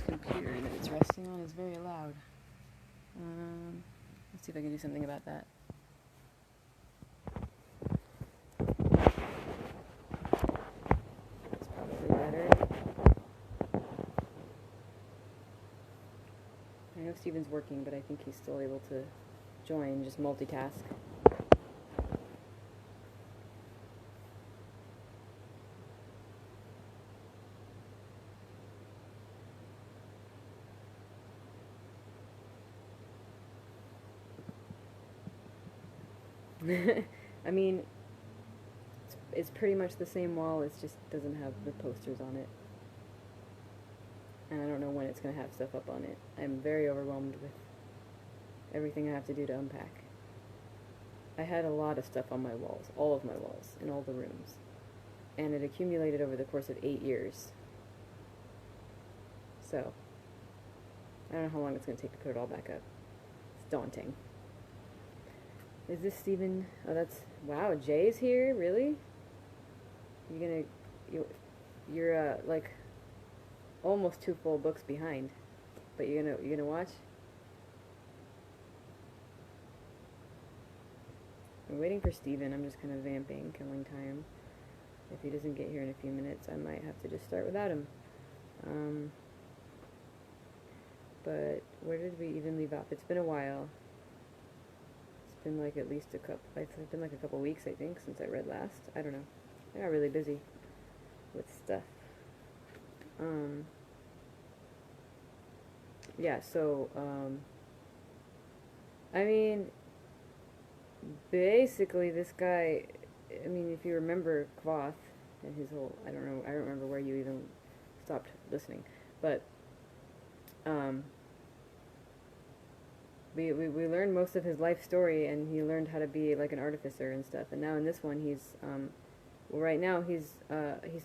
computer that it's resting on is very loud. Let's see if I can do something about that. It's probably better. I know Steven's working, but I think he's still able to join, just multitask. I mean, it's pretty much the same wall, it just doesn't have the posters on it. And I don't know when it's going to have stuff up on it. I'm very overwhelmed with everything I have to do to unpack. I had a lot of stuff on my walls, all of my walls, in all the rooms. And it accumulated over the course of 8 years. So, I don't know how long it's going to take to put it all back up. It's daunting. Is this Steven? Oh, that's... Wow, Jay's here? Really? You're like, almost 2 full books behind. But you're gonna watch? I'm waiting for Steven. I'm just kind of vamping, killing time. If he doesn't get here in a few minutes, I might have to just start without him. But where did we even leave off? It's been a while. It's been like at least it's been like a couple weeks, I think, since I read last. I don't know. I got really busy with stuff. Yeah, so, I mean, basically this guy, I mean, if you remember Kvothe and his whole, I don't remember where you even stopped listening, but, we learned most of his life story, and he learned how to be like an artificer and stuff, and now in this one he's, well, right now he's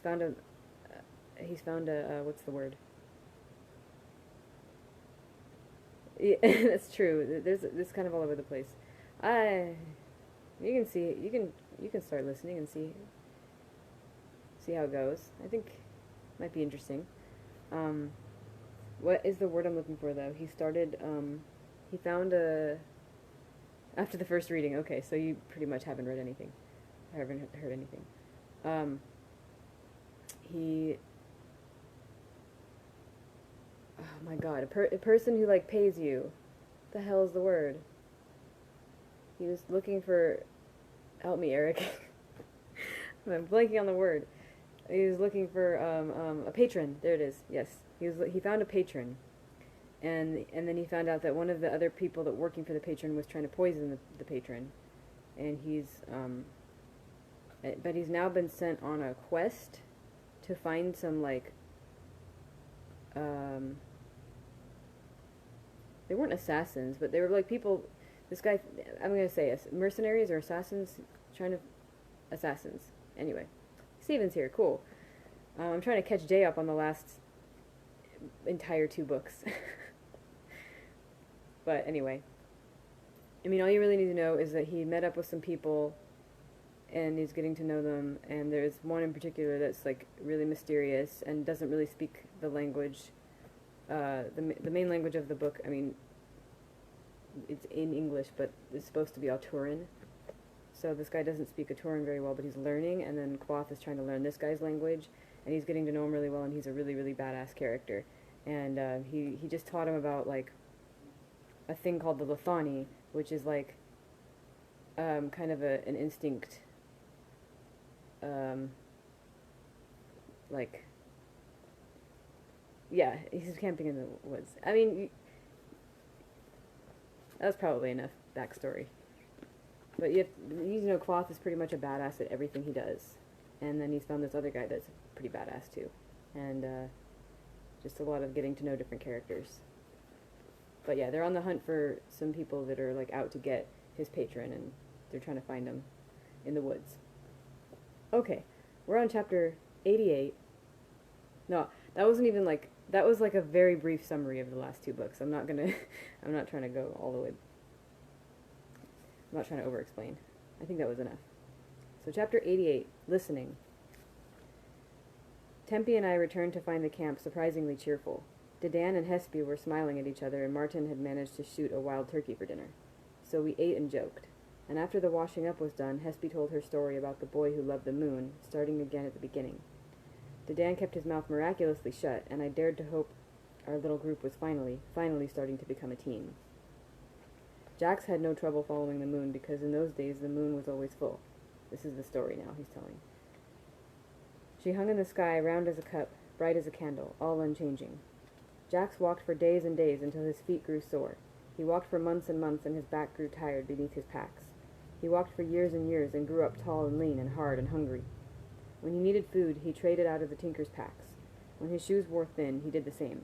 found a, what's the word? Yeah, that's true. There's kind of all over the place. You can see, you can start listening and see how it goes. I think it might be interesting. What is the word I'm looking for though? He found after the first reading. Okay, so you pretty much haven't read anything. I haven't heard anything. Oh my god, a person who like pays you. What the hell is the word? He was looking for, help me, Eric. I'm blanking on the word. He was looking for a patron. There it is. Yes, he found a patron, and then he found out that one of the other people that working for the patron was trying to poison the patron, and but he's now been sent on a quest to find some like they weren't assassins, but they were like people. This guy, I'm gonna say mercenaries or assassins, assassins. Anyway, Steven's here. Cool. I'm trying to catch Jay up on the last entire 2 books. But anyway, I mean, all you really need to know is that he met up with some people, and he's getting to know them. And there's one in particular that's like really mysterious and doesn't really speak the language. The main language of the book, I mean, it's in English, but it's supposed to be Alturan. So this guy doesn't speak Alturan very well, but he's learning, and then Kvothe is trying to learn this guy's language, and he's getting to know him really well, and he's a really, really badass character. And he just taught him about, like, a thing called the Lethani, which is, like, kind of an instinct, like... Yeah, he's camping in the woods. I mean, that's probably enough backstory. But you need to know Kvothe is pretty much a badass at everything he does. And then he's found this other guy that's pretty badass too. And just a lot of getting to know different characters. But yeah, they're on the hunt for some people that are like out to get his patron, and they're trying to find him in the woods. Okay, we're on chapter 88. No, that wasn't even like... That was like a very brief summary of the last 2 books. I'm not trying to go all the way. I'm not trying to over-explain. I think that was enough. So chapter 88, Listening. Tempi and I returned to find the camp surprisingly cheerful. Dedan and Hespe were smiling at each other, and Martin had managed to shoot a wild turkey for dinner. So we ate and joked. And after the washing up was done, Hespe told her story about the boy who loved the moon, starting again at the beginning. Dedan kept his mouth miraculously shut, and I dared to hope our little group was finally starting to become a team. Jax had no trouble following the moon because in those days the moon was always full. This is the story now he's telling. She hung in the sky, round as a cup, bright as a candle, all unchanging. Jax walked for days and days until his feet grew sore. He walked for months and months, and his back grew tired beneath his packs. He walked for years and years and grew up tall and lean and hard and hungry. When he needed food, he traded out of the tinker's packs. When his shoes wore thin, he did the same.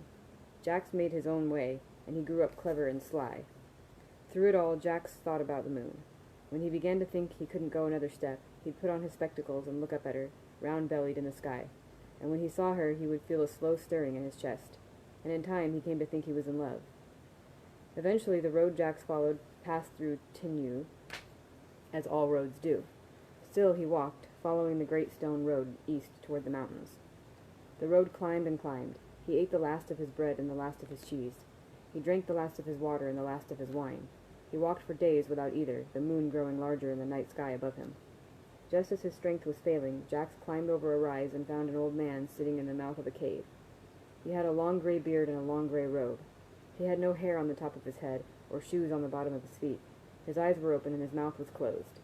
Jax made his own way, and he grew up clever and sly. Through it all, Jax thought about the moon. When he began to think he couldn't go another step, he'd put on his spectacles and look up at her, round-bellied in the sky. And when he saw her, he would feel a slow stirring in his chest. And in time, he came to think he was in love. Eventually, the road Jax followed passed through Tinyu, as all roads do. Still he walked, following the great stone road east toward the mountains. The road climbed and climbed. He ate the last of his bread and the last of his cheese. He drank the last of his water and the last of his wine. He walked for days without either, the moon growing larger in the night sky above him. Just as his strength was failing, Jax climbed over a rise and found an old man sitting in the mouth of a cave. He had a long gray beard and a long gray robe. He had no hair on the top of his head, or shoes on the bottom of his feet. His eyes were open and his mouth was closed.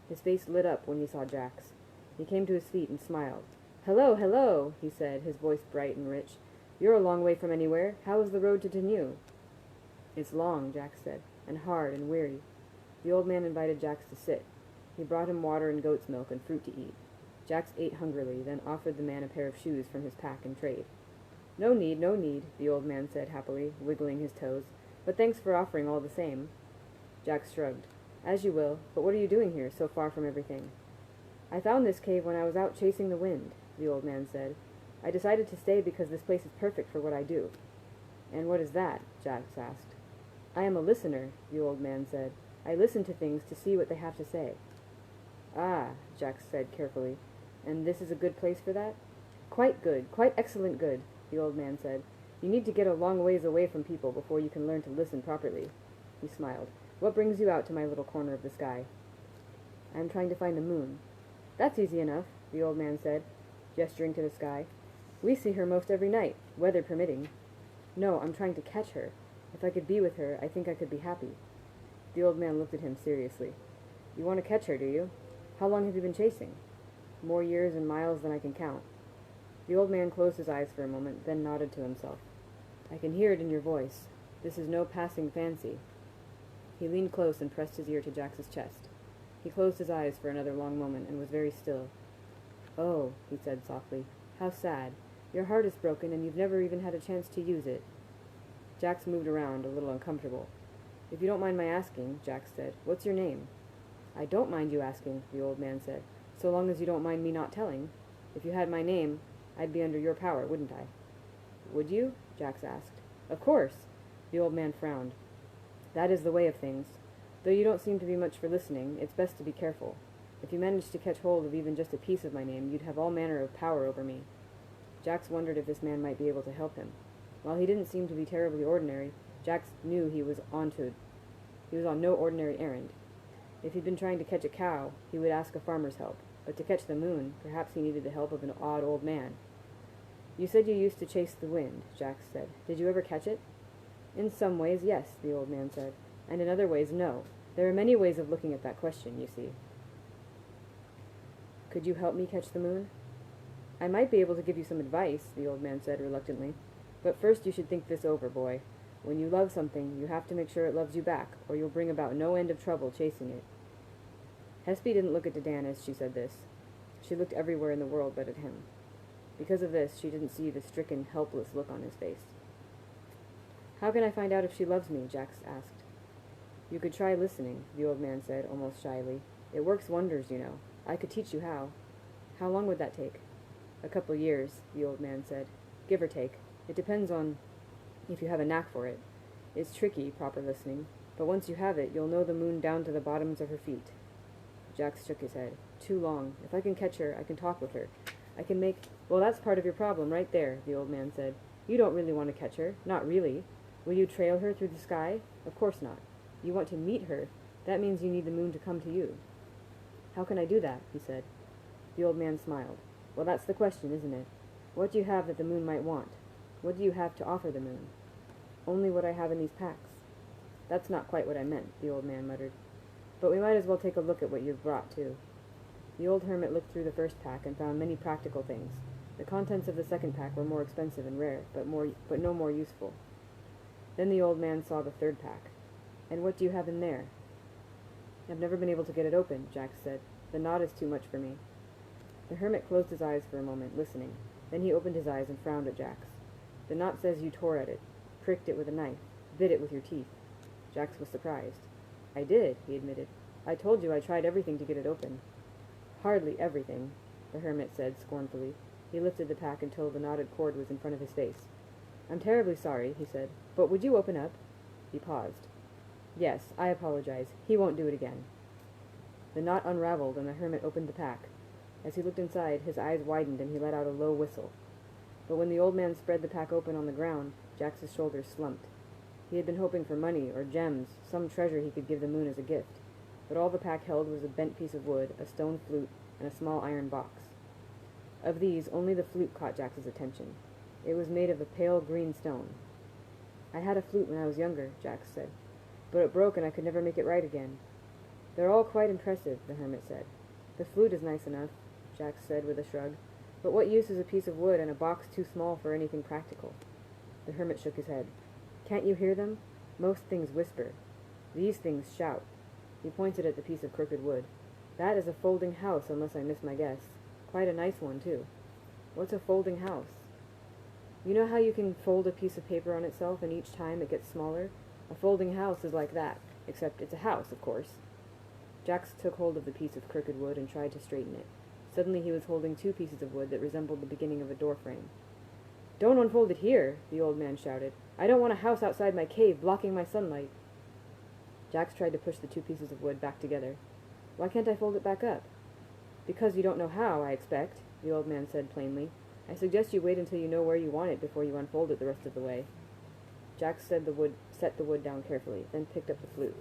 His face lit up when he saw Jax. He came to his feet and smiled. "Hello, hello," he said, his voice bright and rich. "You're a long way from anywhere. How is the road to Tinyu?" "It's long," Jax said, "and hard and weary." The old man invited Jax to sit. He brought him water and goat's milk and fruit to eat. Jax ate hungrily, then offered the man a pair of shoes from his pack in trade. No need, the old man said happily, wiggling his toes, "but thanks for offering all the same." Jax shrugged. "As you will, but what are you doing here, so far from everything?" "I found this cave when I was out chasing the wind," the old man said. "I decided to stay because this place is perfect for what I do." "And what is that?" Jax asked. "I am a listener," the old man said. "I listen to things to see what they have to say." "Ah," Jax said carefully, "and this is a good place for that?" "Quite good, quite excellent good," the old man said. "You need to get a long ways away from people before you can learn to listen properly." He smiled. "What brings you out to my little corner of the sky?" "I am trying to find the moon." "That's easy enough," the old man said, gesturing to the sky. "We see her most every night, weather permitting." "No, I'm trying to catch her. If I could be with her, I think I could be happy." The old man looked at him seriously. "You want to catch her, do you? How long have you been chasing?" "More years and miles than I can count." The old man closed his eyes for a moment, then nodded to himself. "I can hear it in your voice. This is no passing fancy." He leaned close and pressed his ear to Jax's chest. He closed his eyes for another long moment and was very still. "Oh," he said softly, "how sad. Your heart is broken and you've never even had a chance to use it." Jax moved around, a little uncomfortable. "If you don't mind my asking," Jax said, "what's your name?" "I don't mind you asking," the old man said, "so long as you don't mind me not telling. If you had my name, I'd be under your power, wouldn't I?" "Would you?" Jax asked. "Of course." The old man frowned. "That is the way of things. Though you don't seem to be much for listening, it's best to be careful. If you managed to catch hold of even just a piece of my name, you'd have all manner of power over me." Jax wondered if this man might be able to help him. While he didn't seem to be terribly ordinary, Jax knew he was on no ordinary errand. If he'd been trying to catch a cow, he would ask a farmer's help, but to catch the moon, perhaps he needed the help of an odd old man. "You said you used to chase the wind," Jax said. "Did you ever catch it?" "In some ways, yes," the old man said, "and in other ways, no. There are many ways of looking at that question, you see." "Could you help me catch the moon?" "I might be able to give you some advice," the old man said reluctantly. "But first you should think this over, boy. When you love something, you have to make sure it loves you back, or you'll bring about no end of trouble chasing it." Hespe didn't look at Dedan as she said this. She looked everywhere in the world but at him. Because of this, she didn't see the stricken, helpless look on his face. "How can I find out if she loves me?" Jax asked. "You could try listening," the old man said, almost shyly. "It works wonders, you know. I could teach you how." "How long would that take?" "A couple years," the old man said. "Give or take. It depends on if you have a knack for it. It's tricky, proper listening, but once you have it, you'll know the moon down to the bottoms of her feet." Jax shook his head. "Too long. If I can catch her, I can talk with her. I can make—" "Well, that's part of your problem right there," the old man said. You don't really want to catch her. Not really. Will you trail her through the sky? Of course not. You want to meet her. That means you need the moon to come to you. How can I do that? He said. The old man smiled. Well, that's the question, isn't it? What do you have that the moon might want? What do you have to offer the moon? Only what I have in these packs. That's not quite what I meant, the old man muttered. But we might as well take a look at what you've brought, too. The old hermit looked through the first pack and found many practical things. The contents of the second pack were more expensive and rare, but no more useful. Then the old man saw the third pack. And what do you have in there? I've never been able to get it open, Jack said. The knot is too much for me. The hermit closed his eyes for a moment, listening. Then he opened his eyes and frowned at Jax. The knot says you tore at it, pricked it with a knife, bit it with your teeth. Jax was surprised. I did, he admitted. I told you I tried everything to get it open. Hardly everything, the hermit said scornfully. He lifted the pack until the knotted cord was in front of his face. I'm terribly sorry, he said, but would you open up? He paused. Yes, I apologize. He won't do it again. The knot unraveled, and the hermit opened the pack. As he looked inside, his eyes widened, and he let out a low whistle. But when the old man spread the pack open on the ground, Jax's shoulders slumped. He had been hoping for money or gems, some treasure he could give the moon as a gift. But all the pack held was a bent piece of wood, a stone flute, and a small iron box. Of these, only the flute caught Jax's attention. It was made of a pale green stone. I had a flute when I was younger, Jax said, but it broke and I could never make it right again. They're all quite impressive, the hermit said. The flute is nice enough, Jax said with a shrug, but what use is a piece of wood and a box too small for anything practical? The hermit shook his head. Can't you hear them? Most things whisper. These things shout. He pointed at the piece of crooked wood. That is a folding house, unless I miss my guess. Quite a nice one, too. What's a folding house? You know how you can fold a piece of paper on itself and each time it gets smaller? A folding house is like that, except it's a house, of course. Jax took hold of the piece of crooked wood and tried to straighten it. Suddenly he was holding two pieces of wood that resembled the beginning of a door frame. Don't unfold it here, the old man shouted. I don't want a house outside my cave blocking my sunlight. Jax tried to push the two pieces of wood back together. Why can't I fold it back up? Because you don't know how, I expect, the old man said plainly. I suggest you wait until you know where you want it before you unfold it the rest of the way. Jax set the wood down carefully, then picked up the flute.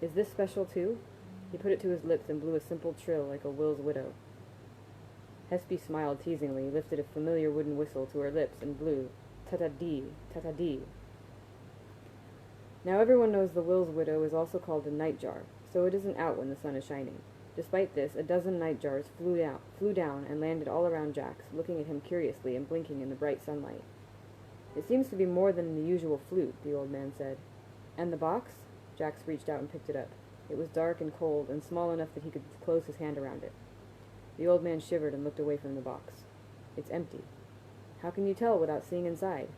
Is this special, too? He put it to his lips and blew a simple trill like a Will's widow. Hespe smiled teasingly, lifted a familiar wooden whistle to her lips, and blew, ta-ta-dee, ta-ta-dee. Now everyone knows the Will's widow is also called a nightjar, so it isn't out when the sun is shining. Despite this, a dozen nightjars flew down and landed all around Jax, looking at him curiously and blinking in the bright sunlight. It seems to be more than the usual flute, the old man said. And the box? Jax reached out and picked it up. It was dark and cold, and small enough that he could close his hand around it. The old man shivered and looked away from the box. It's empty. How can you tell without seeing inside?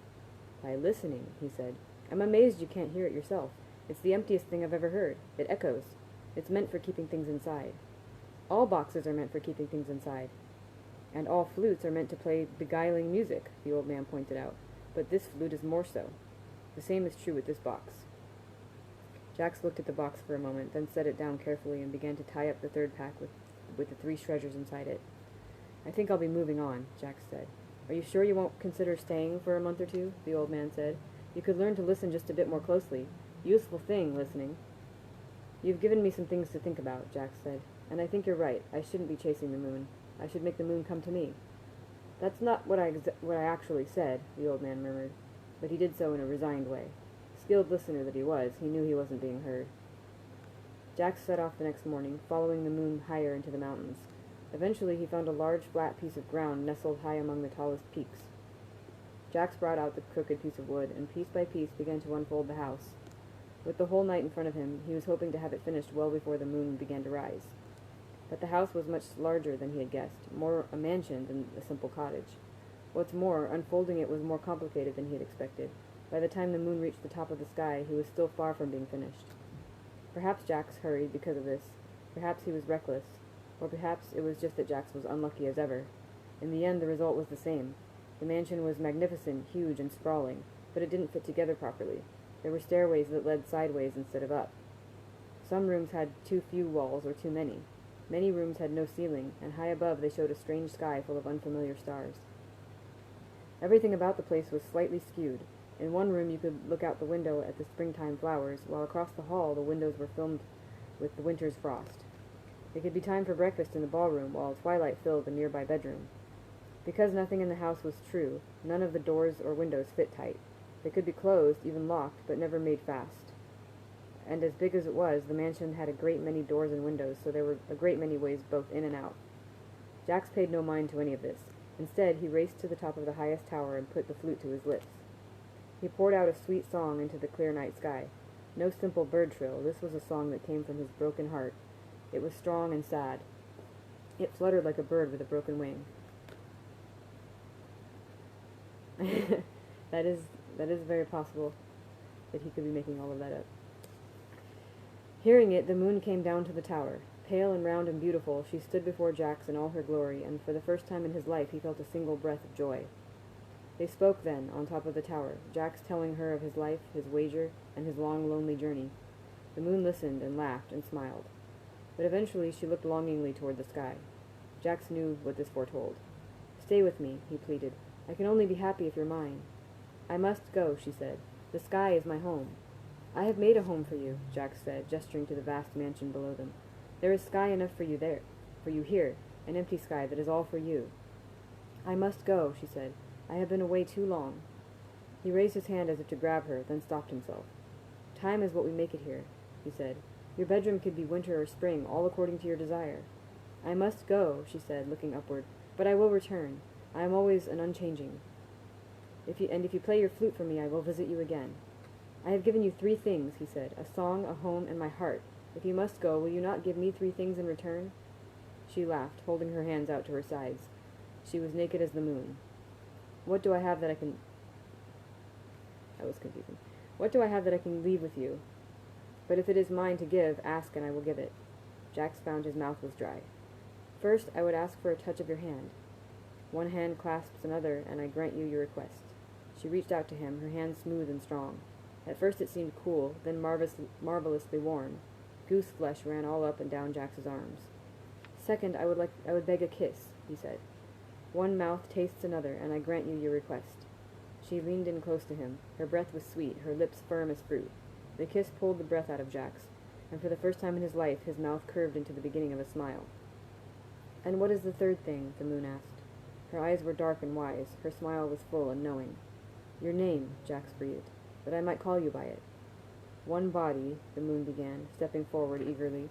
By listening, he said. I'm amazed you can't hear it yourself. It's the emptiest thing I've ever heard. It echoes. It's meant for keeping things inside. All boxes are meant for keeping things inside. And all flutes are meant to play beguiling music, the old man pointed out. But this flute is more so. The same is true with this box. Jax looked at the box for a moment, then set it down carefully and began to tie up the third pack with the three treasures inside it. I think I'll be moving on, Jax said. Are you sure you won't consider staying for a month or two? The old man said. You could learn to listen just a bit more closely. Useful thing, listening. You've given me some things to think about, Jax said. And I think you're right. I shouldn't be chasing the moon. I should make the moon come to me. That's not what I actually said, the old man murmured. But he did so in a resigned way. Skilled listener that he was, he knew he wasn't being heard. Jax set off the next morning, following the moon higher into the mountains. Eventually he found a large flat piece of ground nestled high among the tallest peaks. Jax brought out the crooked piece of wood, and piece by piece began to unfold the house. With the whole night in front of him, he was hoping to have it finished well before the moon began to rise. But the house was much larger than he had guessed, more a mansion than a simple cottage. What's more, unfolding it was more complicated than he had expected. By the time the moon reached the top of the sky, he was still far from being finished. Perhaps Jax hurried because of this. Perhaps he was reckless. Or perhaps it was just that Jax was unlucky as ever. In the end, the result was the same. The mansion was magnificent, huge, and sprawling, but it didn't fit together properly. There were stairways that led sideways instead of up. Some rooms had too few walls or too many. Many rooms had no ceiling, and high above they showed a strange sky full of unfamiliar stars. Everything about the place was slightly skewed. In one room you could look out the window at the springtime flowers, while across the hall the windows were filmed with the winter's frost. It could be time for breakfast in the ballroom, while twilight filled the nearby bedroom. Because nothing in the house was true, none of the doors or windows fit tight. They could be closed, even locked, but never made fast. And as big as it was, the mansion had a great many doors and windows, so there were a great many ways both in and out. Jax paid no mind to any of this. Instead, he raced to the top of the highest tower and put the flute to his lips. He poured out a sweet song into the clear night sky. No simple bird trill, this was a song that came from his broken heart. It was strong and sad. It fluttered like a bird with a broken wing. That is very possible that he could be making all of that up. Hearing it, the moon came down to the tower. Pale and round and beautiful, she stood before Jax in all her glory, and for the first time in his life he felt a single breath of joy. They spoke then, on top of the tower, Jax telling her of his life, his wager, and his long, lonely journey. The moon listened and laughed and smiled. But eventually she looked longingly toward the sky. Jax knew what this foretold. "Stay with me," he pleaded. "I can only be happy if you're mine." "I must go," she said. "The sky is my home." "I have made a home for you," Jax said, gesturing to the vast mansion below them. "There is sky enough for you here, an empty sky that is all for you." "I must go," she said. "I have been away too long." He raised his hand as if to grab her, then stopped himself. "Time is what we make it here," he said. "Your bedroom could be winter or spring, all according to your desire." "I must go," she said, looking upward, "but I will return. I am always an unchanging. If you play your flute for me, I will visit you again." "I have given you 3 things," he said, "a song, a home, and my heart. If you must go, will you not give me 3 things in return?" She laughed, holding her hands out to her sides. She was naked as the moon. "What do I have that I can—" That was confusing. "What do I have that I can leave with you? But if it is mine to give, ask and I will give it." Jax found his mouth was dry. "First, I would ask for a touch of your hand." "One hand clasps another, and I grant you your request." She reached out to him, her hand smooth and strong. At first it seemed cool, then marvelously warm. Goose flesh ran all up and down Jax's arms. "Second, I would beg a kiss," he said. "One mouth tastes another, and I grant you your request." She leaned in close to him. Her breath was sweet, her lips firm as fruit. The kiss pulled the breath out of Jax, and for the first time in his life his mouth curved into the beginning of a smile. "And what is the 3rd thing?" the moon asked. Her eyes were dark and wise. Her smile was full and knowing. "Your name," Jax breathed, "that I might call you by it." "One body," the moon began, stepping forward eagerly.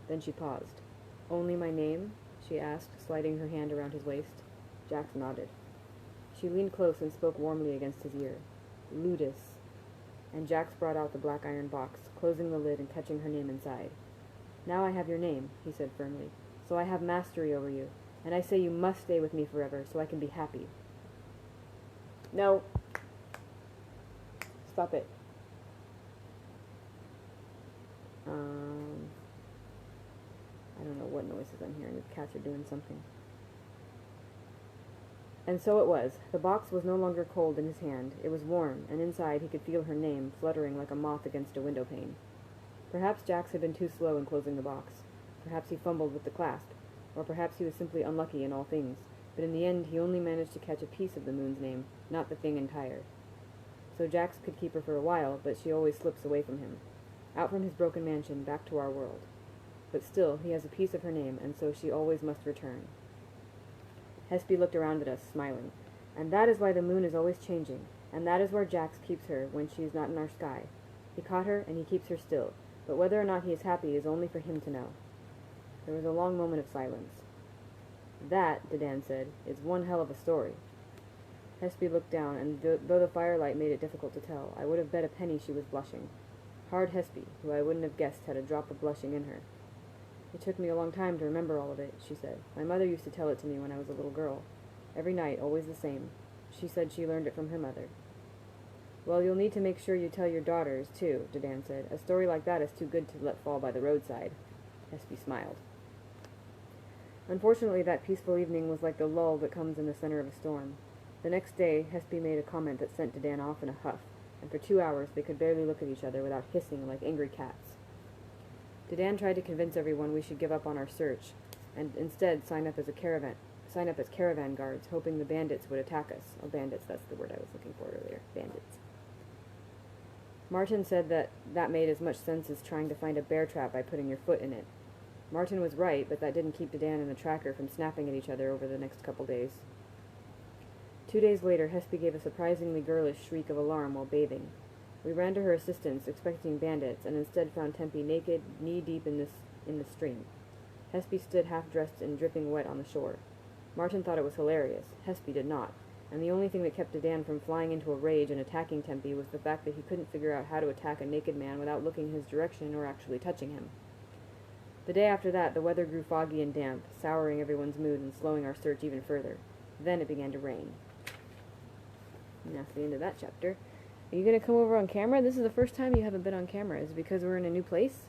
Then she paused. "Only my name?" she asked, sliding her hand around his waist. Jax nodded. She leaned close and spoke warmly against his ear. "Ludus." And Jax brought out the black iron box, closing the lid and catching her name inside. "Now I have your name," he said firmly, "so I have mastery over you, and I say you must stay with me forever so I can be happy." "No." "Stop it." I don't know what noises I'm hearing. The cats are doing something. And so it was. The box was no longer cold in his hand. It was warm, and inside he could feel her name fluttering like a moth against a window pane. Perhaps Jax had been too slow in closing the box. Perhaps he fumbled with the clasp. Or perhaps he was simply unlucky in all things. But in the end he only managed to catch a piece of the moon's name, not the thing entire. So Jax could keep her for a while, but she always slips away from him. Out from his broken mansion, back to our world. But still, he has a piece of her name, and so she always must return. Hespe looked around at us, smiling. "And that is why the moon is always changing, and that is where Jax keeps her when she is not in our sky. He caught her, and he keeps her still, but whether or not he is happy is only for him to know." There was a long moment of silence. "That," Dedan said, "is one hell of a story." Hespe looked down, and though the firelight made it difficult to tell, I would have bet a penny she was blushing. Hard Hespe, who I wouldn't have guessed had a drop of blushing in her. "It took me a long time to remember all of it," she said. "My mother used to tell it to me when I was a little girl. Every night, always the same. She said she learned it from her mother." "Well, you'll need to make sure you tell your daughters, too," Dedan said. "A story like that is too good to let fall by the roadside." Hespe smiled. Unfortunately, that peaceful evening was like the lull that comes in the center of a storm. The next day, Hespe made a comment that sent Dedan off in a huff, and for 2 hours they could barely look at each other without hissing like angry cats. Dedan tried to convince everyone we should give up on our search, and instead sign sign up as caravan guards, hoping the bandits would attack us. Oh, bandits, that's the word I was looking for earlier. Bandits. Martin said that made as much sense as trying to find a bear trap by putting your foot in it. Martin was right, but that didn't keep Dedan and the tracker from snapping at each other over the next couple days. 2 days later, Hespe gave a surprisingly girlish shriek of alarm while bathing. We ran to her assistance, expecting bandits, and instead found Tempe naked, knee-deep in the stream. Hespe stood half-dressed and dripping wet on the shore. Martin thought it was hilarious. Hespe did not, and the only thing that kept Dedan from flying into a rage and attacking Tempe was the fact that he couldn't figure out how to attack a naked man without looking his direction or actually touching him. The day after that, the weather grew foggy and damp, souring everyone's mood and slowing our search even further. Then it began to rain. And that's the end of that chapter. Are you going to come over on camera? This is the first time you haven't been on camera. Is it because we're in a new place?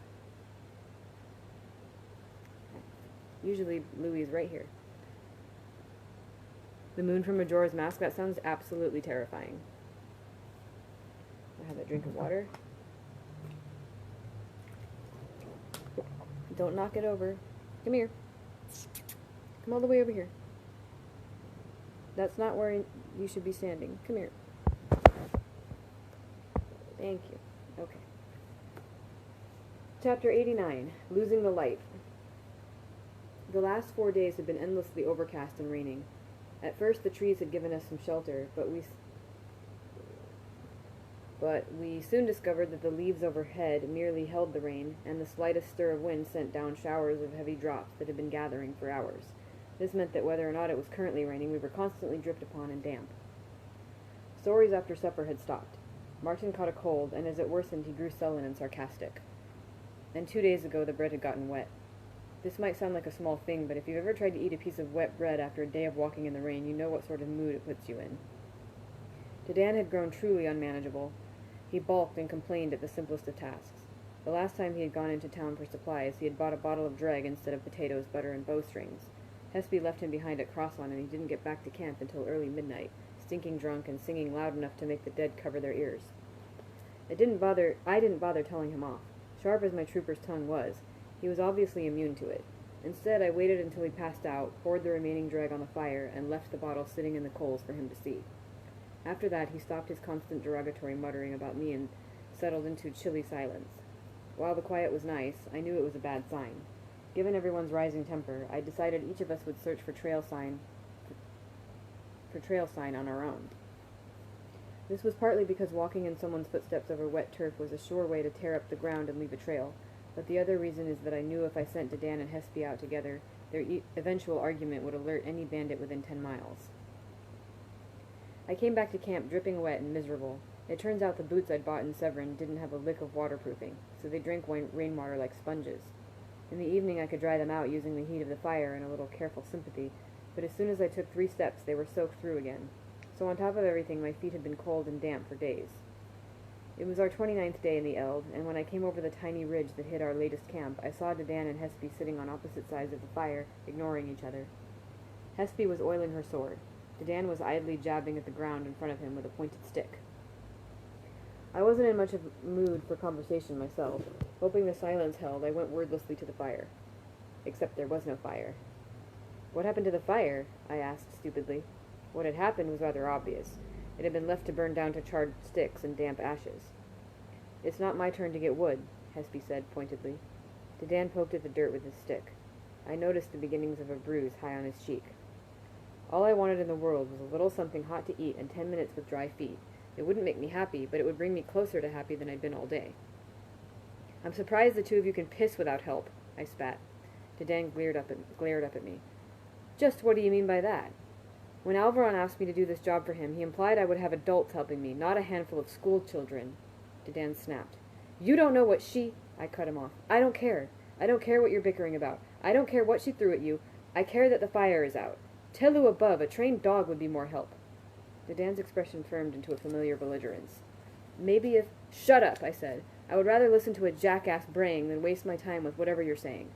Usually Louis is right here. The moon from Majora's Mask, that sounds absolutely terrifying. I have a drink of water. Don't knock it over. Come here. Come all the way over here. That's not where you should be standing. Come here. Thank you. Okay. Chapter 89, Losing the Light. The last 4 days had been endlessly overcast and raining. At first the trees had given us some shelter, but we soon discovered that the leaves overhead merely held the rain, and the slightest stir of wind sent down showers of heavy drops that had been gathering for hours. This meant that whether or not it was currently raining, we were constantly dripped upon and damp. Stories after supper had stopped. Martin caught a cold, and as it worsened he grew sullen and sarcastic. And 2 days ago the bread had gotten wet. This might sound like a small thing, but if you've ever tried to eat a piece of wet bread after a day of walking in the rain, you know what sort of mood it puts you in. Dedan had grown truly unmanageable. He balked and complained at the simplest of tasks. The last time he had gone into town for supplies, he had bought a bottle of dreg instead of potatoes, butter, and bowstrings. Hespe left him behind at Crosson, and he didn't get back to camp until early midnight, stinking drunk and singing loud enough to make the dead cover their ears. I didn't bother telling him off. Sharp as my trooper's tongue was, he was obviously immune to it. Instead, I waited until he passed out, poured the remaining dreg on the fire, and left the bottle sitting in the coals for him to see. After that, he stopped his constant derogatory muttering about me and settled into chilly silence. While the quiet was nice, I knew it was a bad sign. Given everyone's rising temper, I decided each of us would search for trail sign on our own. This was partly because walking in someone's footsteps over wet turf was a sure way to tear up the ground and leave a trail, but the other reason is that I knew if I sent Dedan and Hespe out together, their eventual argument would alert any bandit within 10 miles. I came back to camp dripping wet and miserable. It turns out the boots I'd bought in Severin didn't have a lick of waterproofing, so they drank rainwater like sponges. In the evening I could dry them out using the heat of the fire and a little careful sympathy, but as soon as I took 3 steps they were soaked through again. So on top of everything, my feet had been cold and damp for days. It was our 29th day in the Eld, and when I came over the tiny ridge that hid our latest camp, I saw Dedan and Hespe sitting on opposite sides of the fire, ignoring each other. Hespe was oiling her sword. Dedan was idly jabbing at the ground in front of him with a pointed stick. I wasn't in much of a mood for conversation myself. Hoping the silence held, I went wordlessly to the fire. Except there was no fire. "What happened to the fire?" I asked stupidly. What had happened was rather obvious. It had been left to burn down to charred sticks and damp ashes. "It's not my turn to get wood," Hespe said pointedly. Dedan poked at the dirt with his stick. I noticed the beginnings of a bruise high on his cheek. All I wanted in the world was a little something hot to eat and 10 minutes with dry feet. It wouldn't make me happy, but it would bring me closer to happy than I'd been all day. "I'm surprised the 2 of you can piss without help," I spat. Dedan glared up at me. "Just what do you mean by that?" "When Alvaron asked me to do this job for him, he implied I would have adults helping me, not a handful of school children." Dedan snapped. "You don't know what she—" I cut him off. "I don't care. I don't care what you're bickering about. I don't care what she threw at you. I care that the fire is out. Telu above, a trained dog would be more help." Dedan's expression firmed into a familiar belligerence. "Maybe if—" "Shut up," I said. "I would rather listen to a jackass braying than waste my time with whatever you're saying.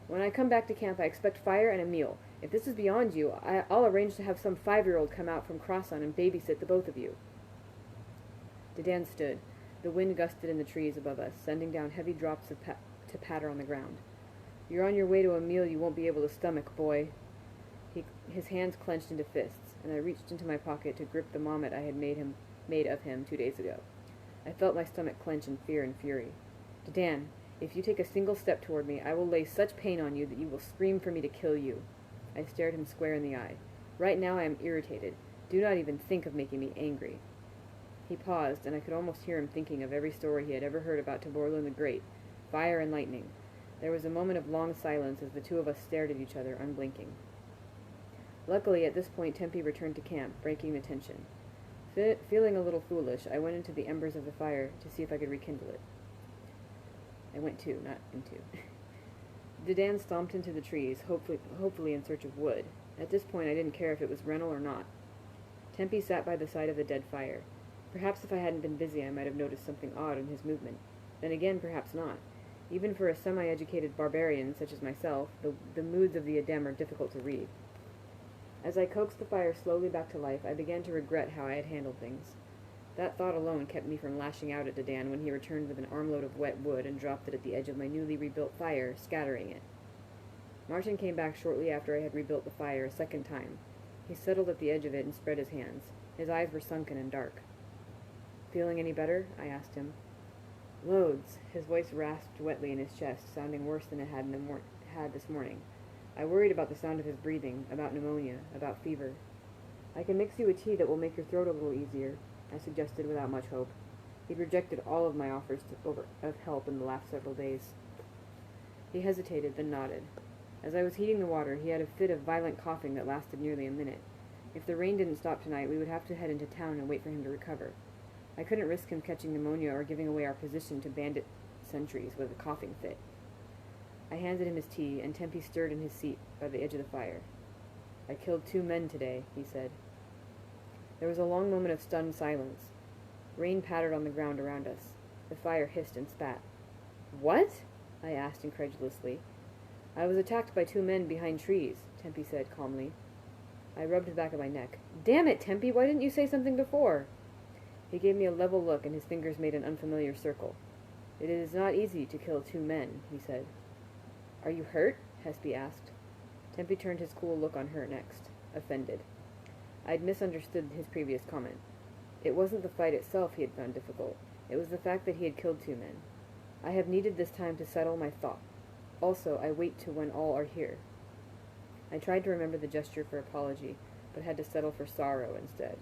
When I come back to camp, I expect fire and a meal. If this is beyond you, I'll arrange to have some 5-year-old come out from Crosson and babysit the both of you." Dedan stood. The wind gusted in the trees above us, sending down heavy drops to patter on the ground. "You're on your way to a meal you won't be able to stomach, boy." His hands clenched into fists, and I reached into my pocket to grip the mommet I had made of him 2 days ago. I felt my stomach clench in fear and fury. "Dedan, if you take a single step toward me, I will lay such pain on you that you will scream for me to kill you." I stared him square in the eye. "Right now I am irritated. Do not even think of making me angry." He paused, and I could almost hear him thinking of every story he had ever heard about Taborlin the Great, fire and lightning. There was a moment of long silence as the two of us stared at each other, unblinking. Luckily, at this point, Tempe returned to camp, breaking the tension. Feeling a little foolish, I went into the embers of the fire to see if I could rekindle it. I went to, not into. Dedan stomped into the trees, hopefully in search of wood. At this point, I didn't care if it was Rennell or not. Tempe sat by the side of the dead fire. Perhaps if I hadn't been busy, I might have noticed something odd in his movement. Then again, perhaps not. Even for a semi-educated barbarian such as myself, the moods of the Adem are difficult to read. As I coaxed the fire slowly back to life, I began to regret how I had handled things. That thought alone kept me from lashing out at Dedan when he returned with an armload of wet wood and dropped it at the edge of my newly rebuilt fire, scattering it. Martin came back shortly after I had rebuilt the fire a second time. He settled at the edge of it and spread his hands. His eyes were sunken and dark. "Feeling any better?" I asked him. "Loads." His voice rasped wetly in his chest, sounding worse than it had this morning. I worried about the sound of his breathing, about pneumonia, about fever. "I can mix you a tea that will make your throat a little easier," I suggested without much hope. He'd rejected all of my offers of help in the last several days. He hesitated, then nodded. As I was heating the water, he had a fit of violent coughing that lasted nearly a minute. If the rain didn't stop tonight, we would have to head into town and wait for him to recover. I couldn't risk him catching pneumonia or giving away our position to bandit sentries with a coughing fit. I handed him his tea, and Tempe stirred in his seat by the edge of the fire. "I killed 2 men today," he said. There was a long moment of stunned silence. Rain pattered on the ground around us. The fire hissed and spat. "What?" I asked incredulously. "I was attacked by 2 men behind trees," Tempe said calmly. I rubbed the back of my neck. "Damn it, Tempe, why didn't you say something before?" He gave me a level look, and his fingers made an unfamiliar circle. "It is not easy to kill 2 men, he said. "Are you hurt?" Hespe asked. Tempe turned his cool look on her next, offended. I'd misunderstood his previous comment. It wasn't the fight itself he had found difficult. It was the fact that he had killed 2 men. I have needed this time to settle my thought. Also, I wait to when all are here. I tried to remember the gesture for apology, but had to settle for sorrow instead.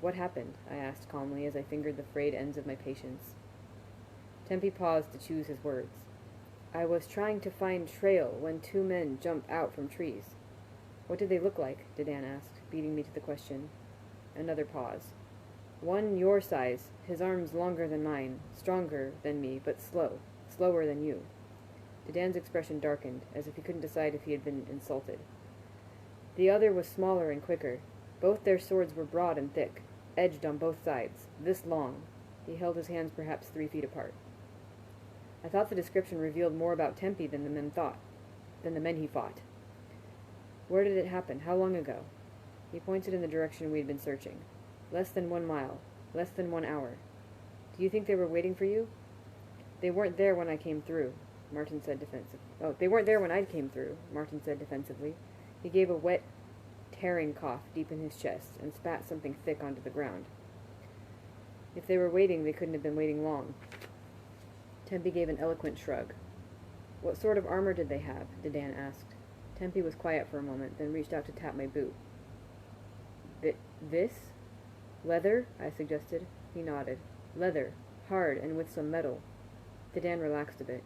"What happened?" I asked calmly as I fingered the frayed ends of my patience. Tempe paused to choose his words. "I was trying to find trail when 2 men jumped out from trees." "What did they look like?" Dedan asked, beating me to the question. Another pause. "One your size, his arms longer than mine, stronger than me, but slower than you." Dedan's expression darkened, as if he couldn't decide if he had been insulted. "The other was smaller and quicker. Both their swords were broad and thick, edged on both sides, this long." He held his hands perhaps 3 feet apart. I thought the description revealed more about Tempe than the men he fought. "Where did it happen? How long ago?" He pointed in the direction we had been searching. "Less than 1 mile. Less than 1 hour. Do you think they were waiting for you?" "They weren't there when I came through," Martin said defensively. "They weren't there when I came through," Martin said defensively. He gave a wet, tearing cough deep in his chest and spat something thick onto the ground. "If they were waiting, they couldn't have been waiting long." Tempe gave an eloquent shrug. "What sort of armor did they have?" Dedan asked. Tempe was quiet for a moment, then reached out to tap my boot. This? "Leather?" I suggested. He nodded. "Leather. Hard, and with some metal." Dedan relaxed a bit.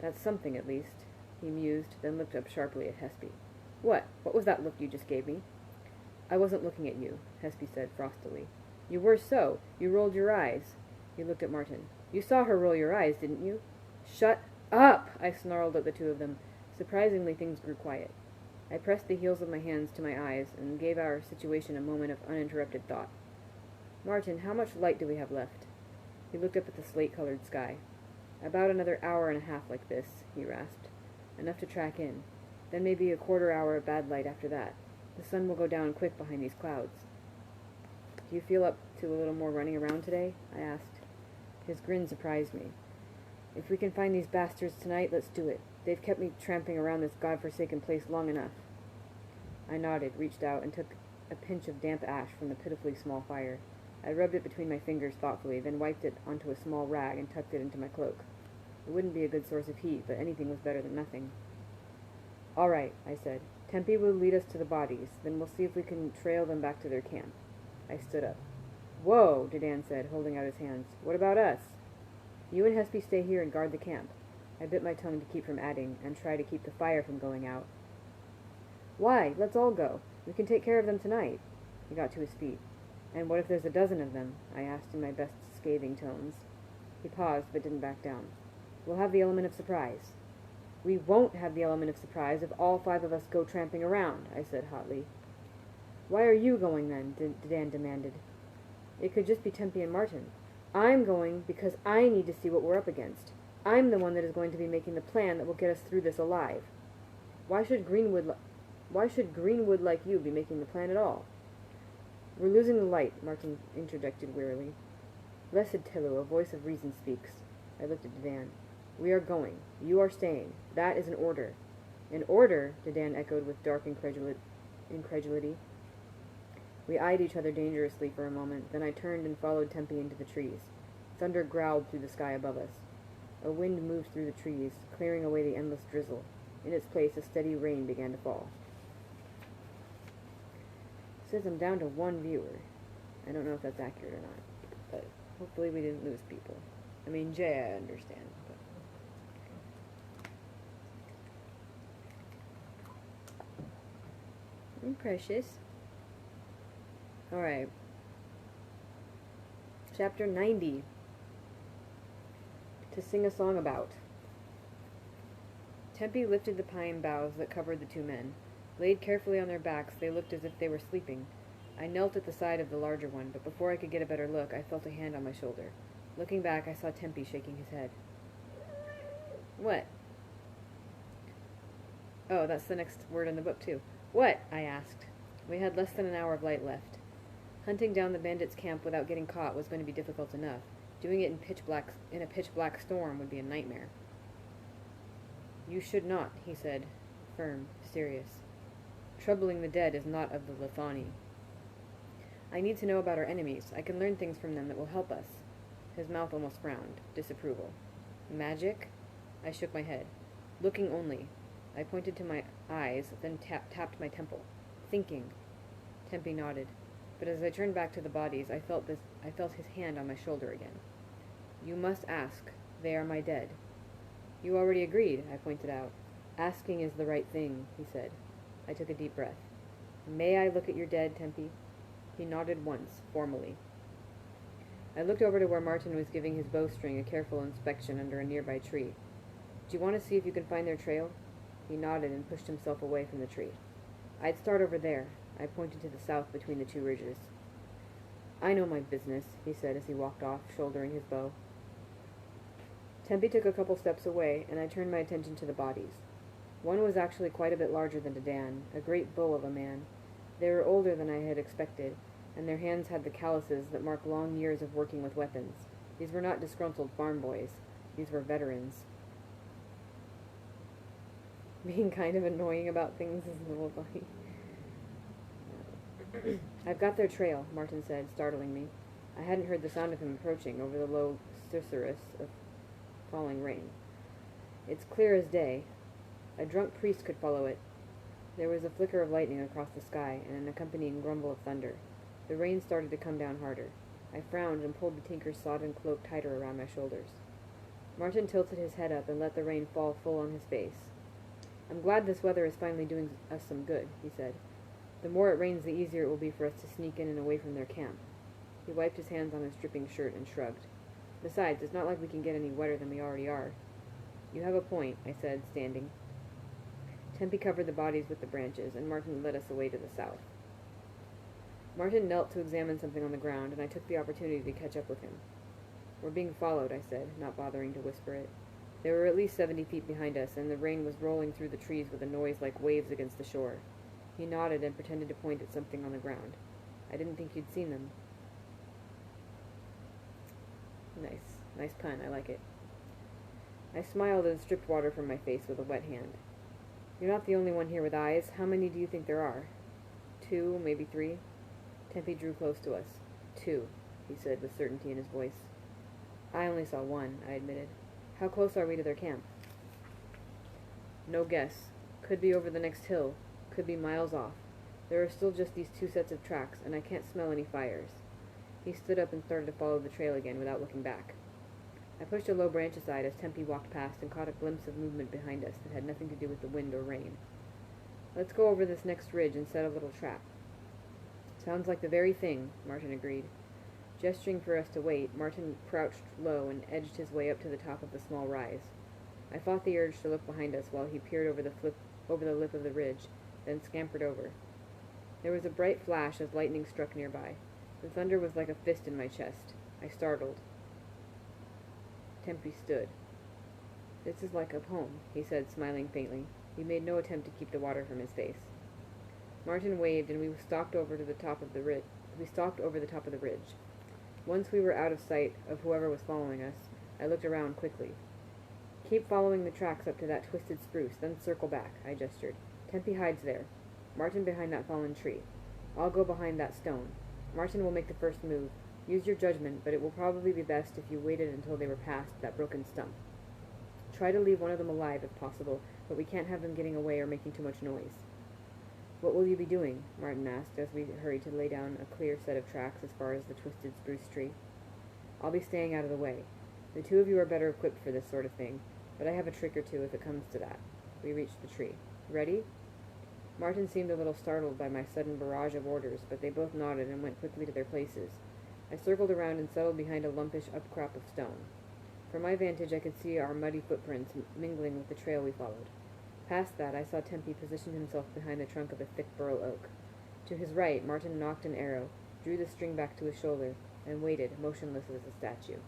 "That's something, at least." He mused, then looked up sharply at Hespe. What was that look you just gave me?" "I wasn't looking at you," Hespe said frostily. "You were so. You rolled your eyes." He looked at Martin. "You saw her roll your eyes, didn't you?" "Shut up!" I snarled at the 2 of them. Surprisingly, things grew quiet. I pressed the heels of my hands to my eyes and gave our situation a moment of uninterrupted thought. "Martin, how much light do we have left?" He looked up at the slate-colored sky. "About another hour and a half like this," he rasped. "Enough to track in. Then maybe a 1/4 hour of bad light after that. The sun will go down quick behind these clouds." "Do you feel up to a little more running around today?" I asked. His grin surprised me. "If we can find these bastards tonight, let's do it. They've kept me tramping around this godforsaken place long enough." I nodded, reached out, and took a pinch of damp ash from the pitifully small fire. I rubbed it between my fingers thoughtfully, then wiped it onto a small rag and tucked it into my cloak. It wouldn't be a good source of heat, but anything was better than nothing. "All right," I said. "Tempe will lead us to the bodies. Then we'll see if we can trail them back to their camp." I stood up. "Whoa," Dedan said, holding out his hands. "What about us?" "You and Hespe stay here and guard the camp." I bit my tongue to keep from adding, "and try to keep the fire from going out." "Why? Let's all go. We can take care of them tonight." He got to his feet. "And what if there's a dozen of them?" I asked in my best scathing tones. He paused, but didn't back down. "We'll have the element of surprise." "We won't have the element of surprise if all 5 of us go tramping around," I said hotly. "Why are you going then?" Dedan demanded. "It could just be Tempe and Martin." "I'm going because I need to see what we're up against. I'm the one that is going to be making the plan that will get us through this alive. Why should Greenwood like you be making the plan at all?" "We're losing the light," Martin interjected wearily. "Blessed Telu, a voice of reason speaks." I looked at Dedan. "We are going. You are staying. That is an order." "An order?" Dedan echoed with dark incredulity. We eyed each other dangerously for a moment, then I turned and followed Tempe into the trees. Thunder growled through the sky above us. A wind moved through the trees, clearing away the endless drizzle. In its place, a steady rain began to fall. It says I'm down to 1 viewer. I don't know if that's accurate or not, but hopefully we didn't lose people. I mean, Jay, I understand, but... I'm precious. Alright. Chapter 90. To sing a song about. Tempe lifted the pine boughs that covered the 2 men. Laid carefully on their backs, they looked as if they were sleeping. I knelt at the side of the larger one, but before I could get a better look, I felt a hand on my shoulder. Looking back, I saw Tempe shaking his head. "What?" "Oh, that's the next word in the book, too." "What?" I asked. We had less than an hour of light left. Hunting down the bandits' camp without getting caught was going to be difficult enough. Doing it in a pitch-black storm would be a nightmare. "You should not," he said, firm, serious. "Troubling the dead is not of the Lethani. I need to know about our enemies. I can learn things from them that will help us." His mouth almost frowned, disapproval. "Magic?" I shook my head. "Looking only." I pointed to my eyes, then tapped my temple. "Thinking." Tempe nodded. But as I turned back to the bodies, I felt his hand on my shoulder again. "You must ask. They are my dead." "You already agreed," I pointed out. "Asking is the right thing," he said. I took a deep breath. "May I look at your dead, Tempe?" He nodded once, formally. I looked over to where Martin was giving his bowstring a careful inspection under a nearby tree. "Do you want to see if you can find their trail?" He nodded and pushed himself away from the tree. "I'd start over there." I pointed to the south between the 2 ridges. "I know my business," he said as he walked off, shouldering his bow. Tempe took a couple steps away, and I turned my attention to the bodies. One was actually quite a bit larger than Dedan, a great bull of a man. They were older than I had expected, and their hands had the calluses that mark long years of working with weapons. These were not disgruntled farm boys. These were veterans. Being kind of annoying about things is a little funny. "I've got their trail," Martin said, startling me. I hadn't heard the sound of him approaching over the low susurrus of falling rain. "It's clear as day. A drunk priest could follow it." There was a flicker of lightning across the sky and an accompanying grumble of thunder. The rain started to come down harder. I frowned and pulled the tinker's sodden cloak tighter around my shoulders. Martin tilted his head up and let the rain fall full on his face. "I'm glad this weather is finally doing us some good," he said. "The more it rains, the easier it will be for us to sneak in and away from their camp." He wiped his hands on his dripping shirt and shrugged. "Besides, it's not like we can get any wetter than we already are." "You have a point," I said, standing. Tempe covered the bodies with the branches, and Martin led us away to the south. Martin knelt to examine something on the ground, and I took the opportunity to catch up with him. "We're being followed," I said, not bothering to whisper it. They were at least 70 feet behind us, and the rain was rolling through the trees with a noise like waves against the shore. He nodded and pretended to point at something on the ground. "I didn't think you'd seen them." Nice pun, I like it. I smiled and stripped water from my face with a wet hand. You're not the only one here with eyes. How many do you think there are? 2, maybe 3. Tempe drew close to us. 2, he said with certainty in his voice. I only saw 1, I admitted. How close are we to their camp? No guess. Could be over the next hill. Could be miles off. There are still just these 2 sets of tracks, and I can't smell any fires. He stood up and started to follow the trail again without looking back. I pushed a low branch aside as Tempe walked past and caught a glimpse of movement behind us that had nothing to do with the wind or rain. Let's go over this next ridge and set a little trap. Sounds like the very thing, Martin agreed. Gesturing for us to wait, Martin crouched low and edged his way up to the top of the small rise. I fought the urge to look behind us while he peered over the lip of the ridge, then scampered over. There was a bright flash as lightning struck nearby. The thunder was like a fist in my chest. I startled. Tempe stood. This is like a poem, he said, smiling faintly. He made no attempt to keep the water from his face. Martin waved, and we stalked over the top of the ridge. Once we were out of sight of whoever was following us, I looked around quickly. Keep following the tracks up to that twisted spruce, then circle back, I gestured. Tempe hides there. Martin behind that fallen tree. I'll go behind that stone. Martin will make the first move. Use your judgment, but it will probably be best if you waited until they were past that broken stump. Try to leave one of them alive if possible, but we can't have them getting away or making too much noise. What will you be doing? Martin asked as we hurried to lay down a clear set of tracks as far as the twisted spruce tree. I'll be staying out of the way. The 2 of you are better equipped for this sort of thing, but I have a trick or 2 if it comes to that. We reached the tree. Ready? Martin seemed a little startled by my sudden barrage of orders, but they both nodded and went quickly to their places. I circled around and settled behind a lumpish upcrop of stone. From my vantage I could see our muddy footprints mingling with the trail we followed. Past that, I saw Tempe position himself behind the trunk of a thick burl oak. To his right, Martin nocked an arrow, drew the string back to his shoulder, and waited, motionless as a statue.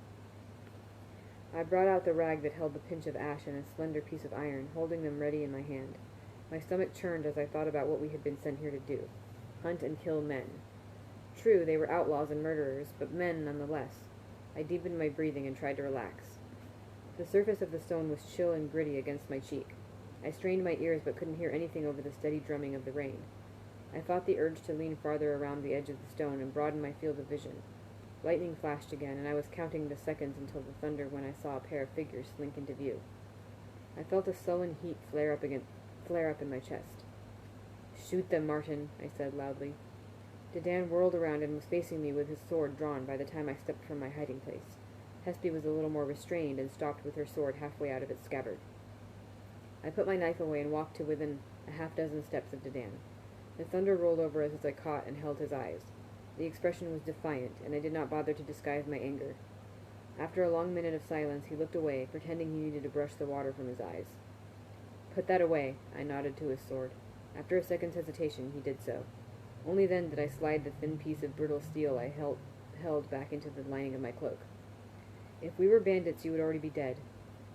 I brought out the rag that held the pinch of ash and a slender piece of iron, holding them ready in my hand. My stomach churned as I thought about what we had been sent here to do. Hunt and kill men. True, they were outlaws and murderers, but men nonetheless. I deepened my breathing and tried to relax. The surface of the stone was chill and gritty against my cheek. I strained my ears but couldn't hear anything over the steady drumming of the rain. I fought the urge to lean farther around the edge of the stone and broaden my field of vision. Lightning flashed again, and I was counting the seconds until the thunder when I saw a pair of figures slink into view. I felt a sullen heat flare up in my chest. Shoot them, Martin, I said loudly. Dedan whirled around and was facing me with his sword drawn by the time I stepped from my hiding place. Hespe was a little more restrained and stopped with her sword halfway out of its scabbard. I put my knife away and walked to within a half-dozen steps of Dedan. The thunder rolled over us as I caught and held his eyes. The expression was defiant, and I did not bother to disguise my anger. After a long minute of silence, he looked away, pretending he needed to brush the water from his eyes. Put that away, I nodded to his sword. After a second's hesitation, he did so. Only then did I slide the thin piece of brittle steel I held back into the lining of my cloak. If we were bandits, you would already be dead.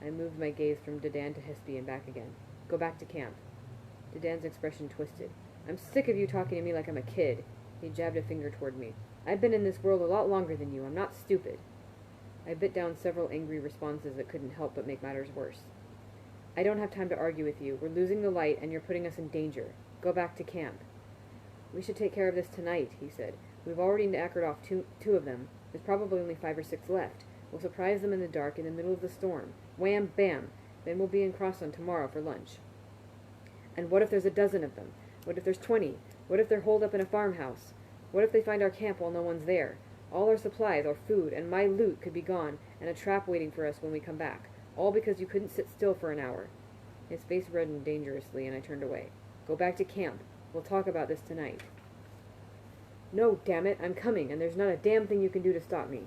I moved my gaze from Dedan to Hespe and back again. Go back to camp. Dedan's expression twisted. I'm sick of you talking to me like I'm a kid. He jabbed a finger toward me. I've been in this world a lot longer than you. I'm not stupid. I bit down several angry responses that couldn't help but make matters worse. I don't have time to argue with you. We're losing the light, and you're putting us in danger. Go back to camp. We should take care of this tonight, he said. We've already knackered off two of them. There's probably only 5 or 6 left. We'll surprise them in the dark in the middle of the storm. Wham, bam. Then we'll be in Crosson tomorrow for lunch. And what if there's a dozen of them? What if there's 20? What if they're holed up in a farmhouse? What if they find our camp while no one's there? All our supplies, our food, and my loot could be gone, and a trap waiting for us when we come back. All because you couldn't sit still for an hour. His face reddened dangerously, and I turned away. Go back to camp. We'll talk about this tonight. No, damn it, I'm coming, and there's not a damn thing you can do to stop me.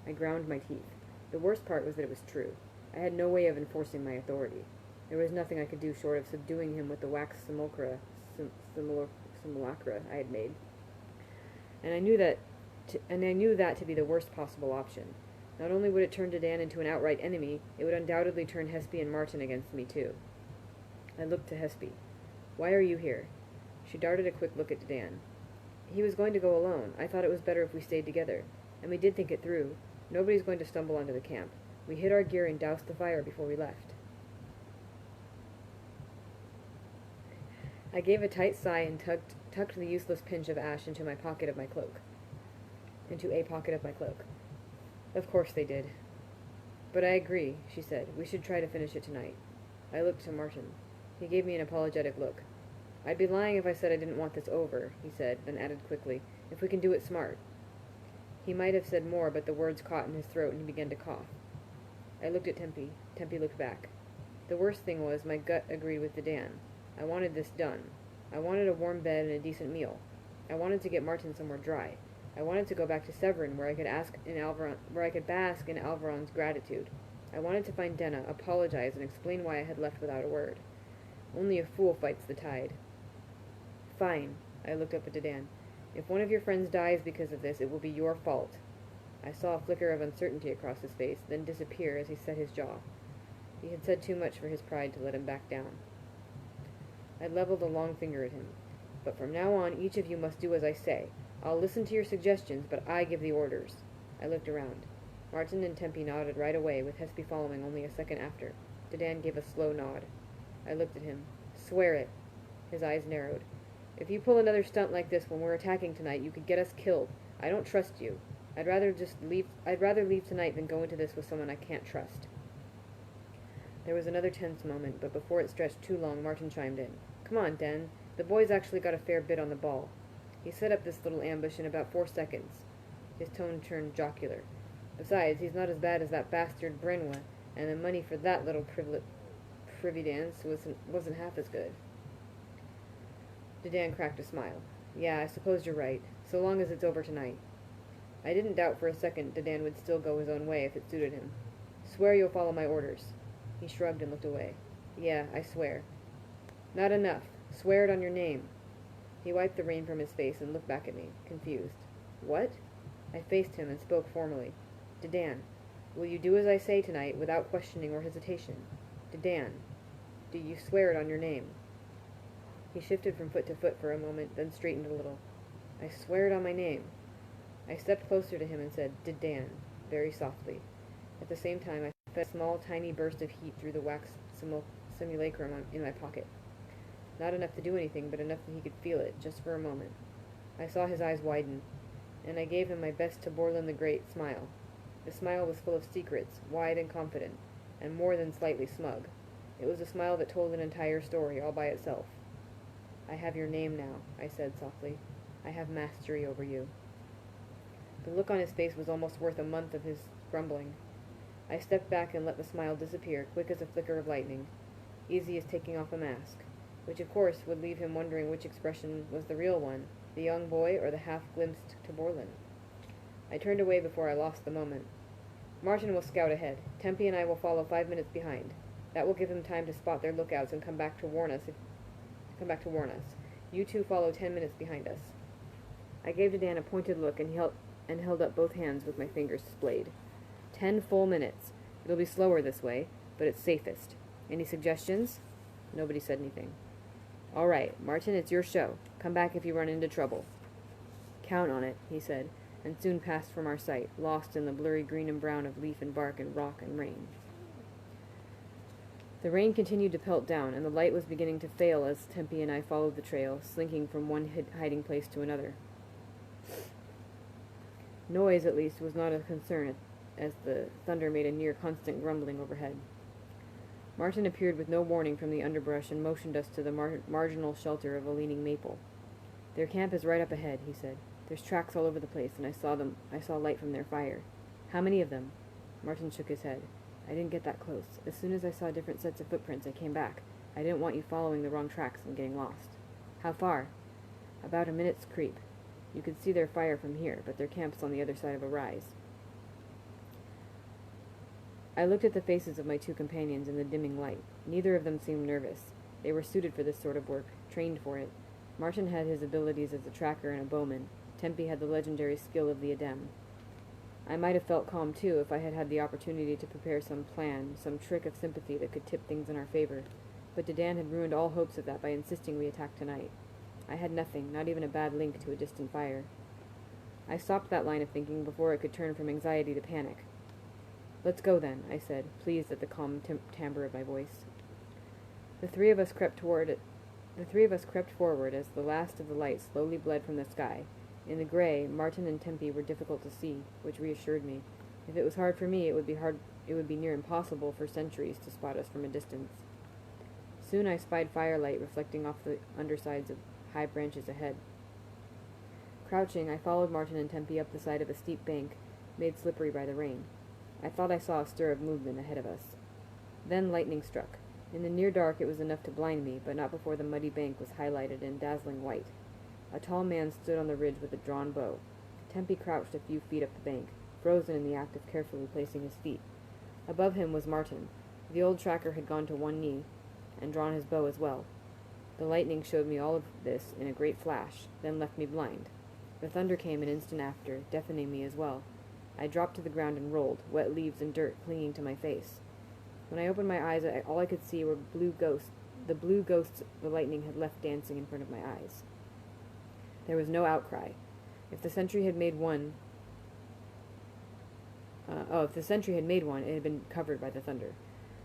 I ground my teeth. The worst part was that it was true. I had no way of enforcing my authority. There was nothing I could do short of subduing him with the wax simulacra I had made. And I knew that to be the worst possible option. Not only would it turn Dedan into an outright enemy, it would undoubtedly turn Hespe and Martin against me too. I looked to Hespe. Why are you here? She darted a quick look at Dedan. He was going to go alone. I thought it was better if we stayed together. And we did think it through. Nobody's going to stumble onto the camp. We hid our gear and doused the fire before we left. I gave a tight sigh and tucked the useless pinch of ash into a pocket of my cloak. Of course they did. But I agree, she said. We should try to finish it tonight. I looked to Martin. He gave me an apologetic look. I'd be lying if I said I didn't want this over, he said, then added quickly, if we can do it smart. He might have said more, but the words caught in his throat and he began to cough. I looked at Tempe. Tempe looked back. The worst thing was my gut agreed with Dedan. I wanted this done. I wanted a warm bed and a decent meal. I wanted to get Martin somewhere dry. I wanted to go back to Severin, where I could bask in Alvaron's gratitude. I wanted to find Denna, apologize, and explain why I had left without a word. Only a fool fights the tide. Fine. I looked up at Dedan. If one of your friends dies because of this, it will be your fault. I saw a flicker of uncertainty across his face, then disappear as he set his jaw. He had said too much for his pride to let him back down. I leveled a long finger at him. But from now on, each of you must do as I say. I'll listen to your suggestions, but I give the orders. I looked around. Martin and Tempe nodded right away, with Hespe following only a second after. Dedan gave a slow nod. I looked at him. Swear it. His eyes narrowed. If you pull another stunt like this when we're attacking tonight, you could get us killed. I don't trust you. I'd rather leave tonight than go into this with someone I can't trust. There was another tense moment, but before it stretched too long, Martin chimed in. Come on, Den. The boy's actually got a fair bit on the ball. He set up this little ambush in about 4 seconds. His tone turned jocular. Besides, he's not as bad as that bastard Brenwa, and the money for that little privy dance wasn't half as good. Dedan cracked a smile. Yeah, I suppose you're right, so long as it's over tonight. I didn't doubt for a second Dedan would still go his own way if it suited him. Swear you'll follow my orders. He shrugged and looked away. Yeah, I swear. Not enough. Swear it on your name. He wiped the rain from his face and looked back at me, confused. What? I faced him and spoke formally. Dedan, will you do as I say tonight without questioning or hesitation? Dedan, do you swear it on your name? He shifted from foot to foot for a moment, then straightened a little. I swear it on my name. I stepped closer to him and said, Dedan, very softly. At the same time, I felt a small, tiny burst of heat through the wax simulacrum in my pocket. Not enough to do anything, but enough that he could feel it, just for a moment. I saw his eyes widen, and I gave him my best to Borland the Great smile. The smile was full of secrets, wide and confident, and more than slightly smug. It was a smile that told an entire story all by itself. I have your name now, I said softly. I have mastery over you. The look on his face was almost worth a month of his grumbling. I stepped back and let the smile disappear, quick as a flicker of lightning, easy as taking off a mask, which of course would leave him wondering which expression was the real one, the young boy or the half-glimpsed to Borland. I turned away before I lost the moment. Martin will scout ahead. Tempe and I will follow 5 minutes behind. That will give him time to spot their lookouts and come back to warn us. You two follow 10 minutes behind us. I gave Dedan a pointed look and held up both hands with my fingers splayed. 10 full minutes. It'll be slower this way, but it's safest. Any suggestions? Nobody said anything. All right, Martin, it's your show. Come back if you run into trouble. Count on it, he said, and soon passed from our sight, lost in the blurry green and brown of leaf and bark and rock and rain. The rain continued to pelt down, and the light was beginning to fail as Tempe and I followed the trail, slinking from one hiding place to another. Noise, at least, was not a concern, as the thunder made a near-constant grumbling overhead. Martin appeared with no warning from the underbrush and motioned us to the marginal shelter of a leaning maple. Their camp is right up ahead, he said. There's tracks all over the place, and I saw light from their fire. How many of them? Martin shook his head. I didn't get that close. As soon as I saw different sets of footprints, I came back. I didn't want you following the wrong tracks and getting lost. How far? About a minute's creep. You could see their fire from here, but their camp's on the other side of a rise. I looked at the faces of my two companions in the dimming light. Neither of them seemed nervous. They were suited for this sort of work, trained for it. Martin had his abilities as a tracker and a bowman. Tempe had the legendary skill of the Adem. I might have felt calm, too, if I had had the opportunity to prepare some plan, some trick of sympathy that could tip things in our favor. But Dedan had ruined all hopes of that by insisting we attack tonight. I had nothing, not even a bad link to a distant fire. I stopped that line of thinking before it could turn from anxiety to panic. Let's go, then, I said, pleased at the calm timbre of my voice. The three of us crept toward The three of us crept forward as the last of the light slowly bled from the sky. In the gray, Martin and Tempe were difficult to see, which reassured me. If it was hard for me, it would be near impossible for sentries to spot us from a distance. Soon I spied firelight reflecting off the undersides of high branches ahead. Crouching, I followed Martin and Tempe up the side of a steep bank, made slippery by the rain. I thought I saw a stir of movement ahead of us. Then lightning struck. In the near dark it was enough to blind me, but not before the muddy bank was highlighted in dazzling white. A tall man stood on the ridge with a drawn bow. Tempe crouched a few feet up the bank, frozen in the act of carefully placing his feet. Above him was Martin. The old tracker had gone to one knee, and drawn his bow as well. The lightning showed me all of this in a great flash, then left me blind. The thunder came an instant after, deafening me as well. I dropped to the ground and rolled, wet leaves and dirt clinging to my face. When I opened my eyes, all I could see were the blue ghosts the lightning had left dancing in front of my eyes. There was no outcry. If the sentry had made one, it had been covered by the thunder.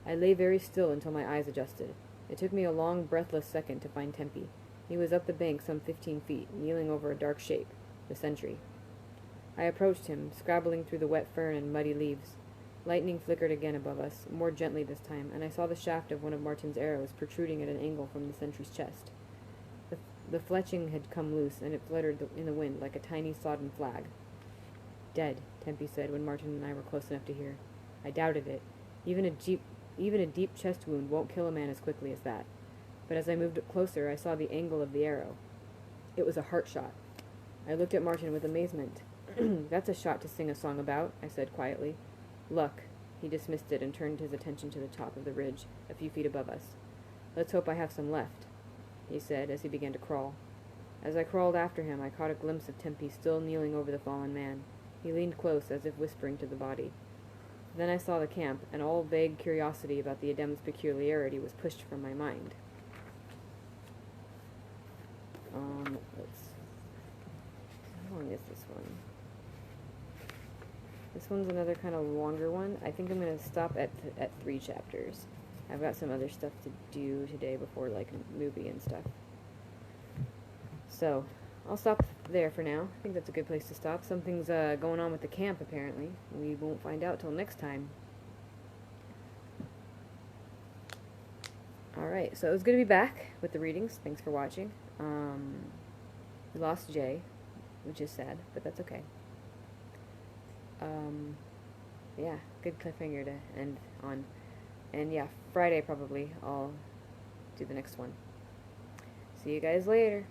I lay very still until my eyes adjusted. It took me a long, breathless second to find Tempe. He was up the bank some 15 feet, kneeling over a dark shape, the sentry. I approached him, scrabbling through the wet fern and muddy leaves. Lightning flickered again above us, more gently this time, and I saw the shaft of one of Martin's arrows protruding at an angle from the sentry's chest. The fletching had come loose, and it fluttered in the wind like a tiny sodden flag. "Dead," Tempe said when Martin and I were close enough to hear. I doubted it. Even a deep chest wound won't kill a man as quickly as that. But as I moved closer, I saw the angle of the arrow. It was a heart shot. I looked at Martin with amazement. "That's a shot to sing a song about," I said quietly. "Luck." He dismissed it and turned his attention to the top of the ridge, a few feet above us. "Let's hope I have some left," he said as he began to crawl. As I crawled after him, I caught a glimpse of Tempe still kneeling over the fallen man. He leaned close, as if whispering to the body. Then I saw the camp, and all vague curiosity about the Adem's peculiarity was pushed from my mind. How long is this one? This one's another kind of longer one. I think I'm going to stop at 3 chapters. I've got some other stuff to do today before, like, a movie and stuff. So, I'll stop there for now. I think that's a good place to stop. Something's going on with the camp, apparently. We won't find out till next time. Alright, so it was good to be back with the readings. Thanks for watching. We lost Jay, which is sad, but that's okay. Yeah, good cliffhanger to end on. And yeah, Friday probably I'll do the next one. See you guys later.